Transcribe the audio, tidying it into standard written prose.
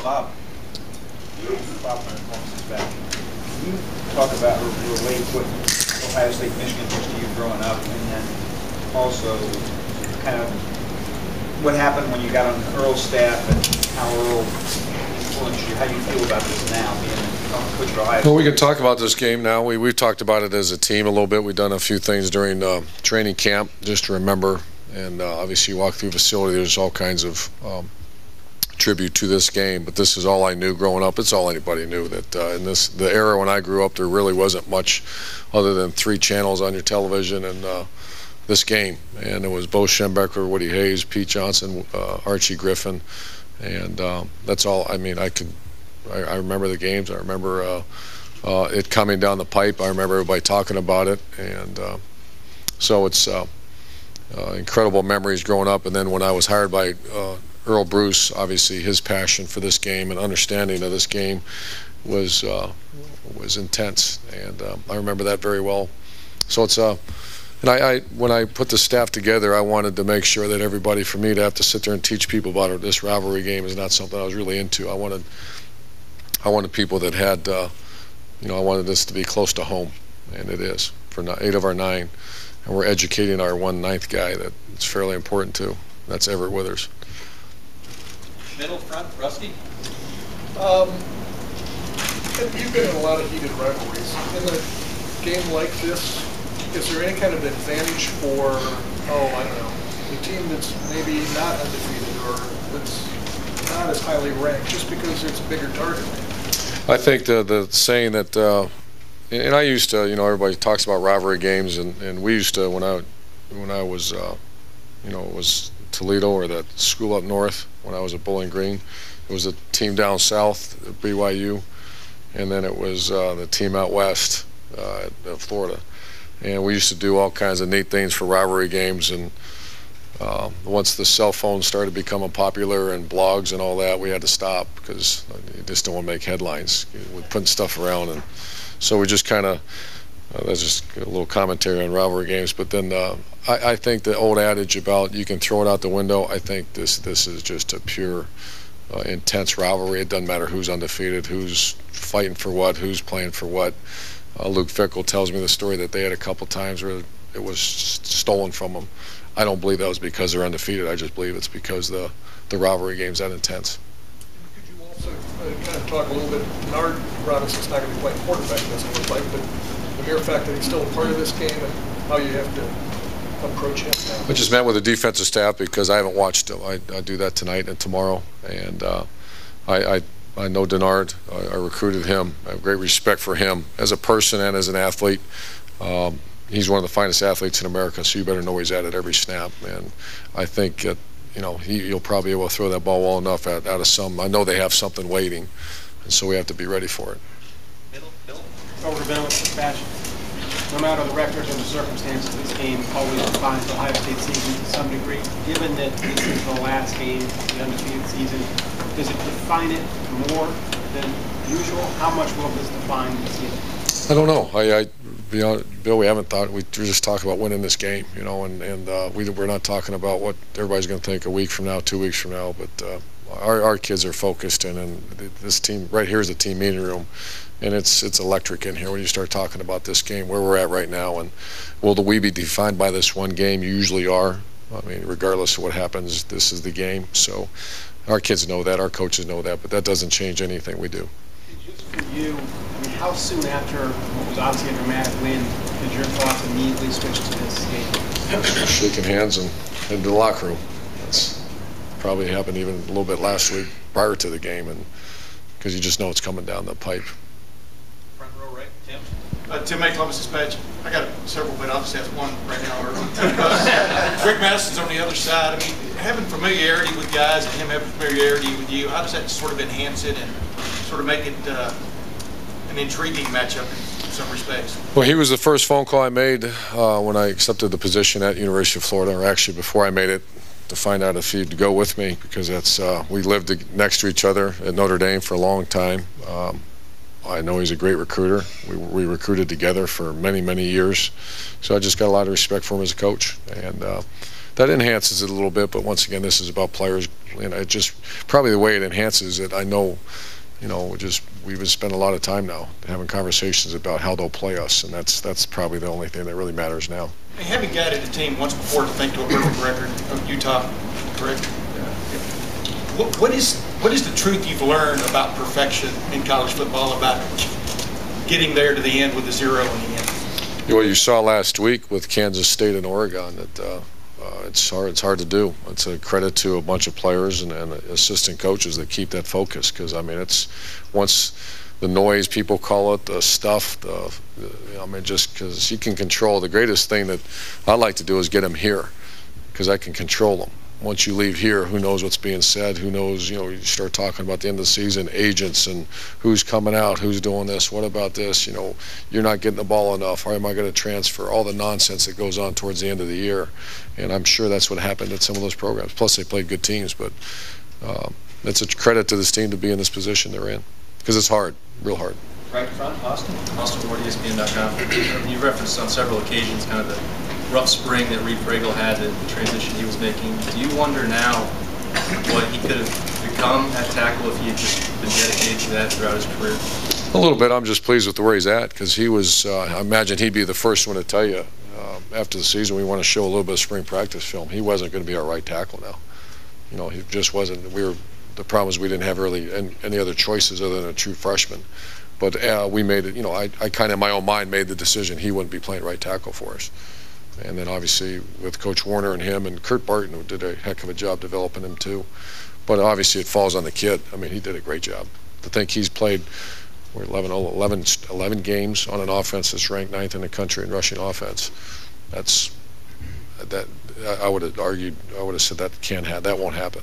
Bob, Bob is back. Can you talk about the way what Ohio State, Michigan was to you growing up, and then also kind of what happened when you got on Earl's staff and how Earl influenced you, how you feel about this now, being a coach of Ohio State? Well, we can talk about this game now. We've talked about it as a team a little bit. We've done a few things during training camp just to remember, and obviously you walk through the facility, there's all kinds of tribute to this game, but this is all I knew growing up. It's all anybody knew, that in the era when I grew up, there really wasn't much other than 3 channels on your television and this game, and it was Bo Schembecker, Woody Hayes, Pete Johnson, Archie Griffin, and that's all. I mean, I remember the games. I remember it coming down the pipe. I remember everybody talking about it, and so it's incredible memories growing up. And then when I was hired by Earl Bruce, obviously his passion for this game and understanding of this game was intense, and I remember that very well. So it's and when I put the staff together, I wanted to make sure that everybody, for me to have to sit there and teach people about it, this rivalry game is not something I was really into. I wanted people that had, you know, I wanted this to be close to home, and it is for 8 of our 9, and we're educating our 1/9 guy that it's fairly important to. That's Everett Withers. Middle, front, Rusty? You've been in a lot of heated rivalries. In a game like this, is there any kind of advantage for, I don't know, the team that's maybe not undefeated or that's not as highly ranked just because it's a bigger target? I think the saying that, and I used to, you know, everybody talks about rivalry games, and we used to, when I was, you know, it was Toledo or that school up north when I was at Bowling Green. It was a team down south at BYU, and then it was the team out west at Florida. And we used to do all kinds of neat things for rivalry games, and once the cell phones started becoming popular and blogs and all that, we had to stop because you just don't want to make headlines with putting stuff around. And so we just kind of, that's just a little commentary on rivalry games. But then I think the old adage about you can throw it out the window, I think this is just a pure, intense rivalry. It doesn't matter who's undefeated, who's fighting for what, who's playing for what. Luke Fickell tells me the story that they had a couple times where it was stolen from them. I don't believe that was because they're undefeated. I just believe it's because the rivalry game's that intense. Could you also kind of talk a little bit, Denard Robinson's not going to be playing quarterback, it doesn't look like, but the mere fact that he's still a part of this game and how you have to approach him now? I just met with the defensive staff because I haven't watched him. I do that tonight and tomorrow, and I know Denard. I recruited him. I have great respect for him as a person and as an athlete. He's one of the finest athletes in America, so you better know where he's at every snap. And I think that, you know, he'll probably be able to throw that ball well enough out of some. I know they have something waiting, and so we have to be ready for it. Bill? Over to Bill with dispatch. No matter the record and the circumstances, this game always defines the Ohio State season to some degree. Given that this is the last game of the undefeated season, does it define it more than usual? How much will this define the season? I don't know. Bill, we haven't thought. We just talk about winning this game, you know, and we're not talking about what everybody's going to think a week from now, 2 weeks from now. But our kids are focused, and this team right here is a team meeting room, and it's electric in here when you start talking about this game, where we're at right now, and will we be defined by this one game? You usually are. I mean, regardless of what happens, this is the game. So our kids know that, our coaches know that, but that doesn't change anything we do. Just for you, I mean, how soon after what was obviously a dramatic win did your thoughts immediately switch to this game? Shaking hands and into the locker room. That's probably happened even a little bit last week prior to the game, and because you just know it's coming down the pipe. Front row, right? Tim? Tim May, Columbus Dispatch. I got several, but I'll just ask one right now. Rick Madison's on the other side. I mean, having familiarity with guys and him having familiarity with you, how does that sort of enhance it and sort of make it an intriguing matchup in some respects? Well, he was the first phone call I made when I accepted the position at University of Florida, or actually before I made it, to find out if he'd go with me, because that's we lived next to each other at Notre Dame for a long time. I know he's a great recruiter. We recruited together for many, many years. So I just got a lot of respect for him as a coach. And that enhances it a little bit. But once again, this is about players. You know, it just probably the way it enhances it. I know, you know, we've been spending a lot of time now having conversations about how they'll play us, and that's probably the only thing that really matters now. Hey, having guided the team once before to think to a perfect record of Utah, correct? What is the truth you've learned about perfection in college football, about getting there to the end with a 0 in the end? What you saw last week with Kansas State and Oregon, that it's hard to do. It's a credit to a bunch of players and assistant coaches that keep that focus, because I mean, it's once the noise, people call it, the stuff, I mean, just because you can control. The greatest thing that I like to do is get them here, because I can control them. Once you leave here, who knows what's being said? Who knows? You know, you start talking about the end of the season, agents, and who's coming out, who's doing this, what about this? You know, you're not getting the ball enough. Or am I going to transfer? All the nonsense that goes on towards the end of the year, and I'm sure that's what happened at some of those programs. Plus, they played good teams, but it's a credit to this team to be in this position they're in, because it's hard, real hard. Right in front, Austin. Austin Ward, ESPN.com. You referenced on several occasions kind of the rough spring that Reid Fragel had, the transition he was making. Do you wonder now what he could have become at tackle if he had just been dedicated to that throughout his career? A little bit. I'm just pleased with where he's at, because he was, I imagine he'd be the first one to tell you after the season we want to show a little bit of spring practice film. He wasn't going to be our right tackle now. You know, he just wasn't. The problem is we didn't have really any other choices other than a true freshman. But we made it, you know, I kind of in my own mind made the decision he wouldn't be playing right tackle for us. And then obviously with Coach Warner and him and Kurt Barton, who did a heck of a job developing him too. But obviously it falls on the kid. I mean, he did a great job. To think he's played 11 games on an offense that's ranked 9th in the country in rushing offense. I would have argued, I would have said that won't happen.